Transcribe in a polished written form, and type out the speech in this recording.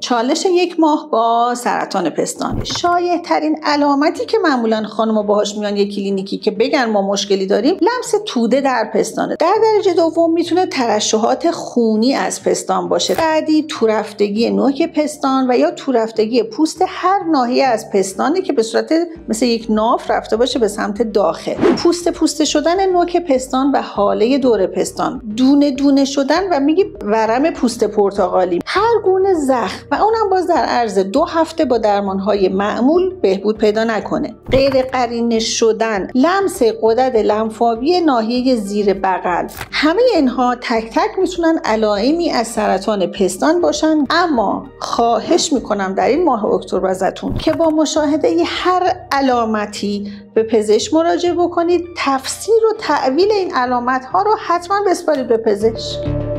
چالش 1 ماه با سرطان پستان. شایع ترین علامتی که معمولا خانم‌ها باهاش میان یک کلینیکی که بگن ما مشکلی داریم، لمس توده در پستانه. در درجه دوم میتونه ترشحات خونی از پستان باشه. بعدی تورفتگی نوک پستان و یا تورفتگی پوست هر ناحیه از پستانه که به صورت مثل یک ناف رفته باشه به سمت داخل. پوست شدن نوک پستان و حاله دور پستان، دونه دونه شدن و میگی ورم پوست پرتقالی. هر گونه زخم و اونم باز در عرض 2 هفته با درمانهای معمول بهبود پیدا نکنه. غیر قرینه شدن، لمس غدد لنفاوی ناحیه زیر بغل، همه اینها تک تک میتونن علائمی از سرطان پستان باشن. اما خواهش میکنم در این ماه اکتبر ازتون که با مشاهده هر علامتی به پزشک مراجعه بکنید. تفسیر و تعویل این علامت ها رو حتما بسپارید به پزشک.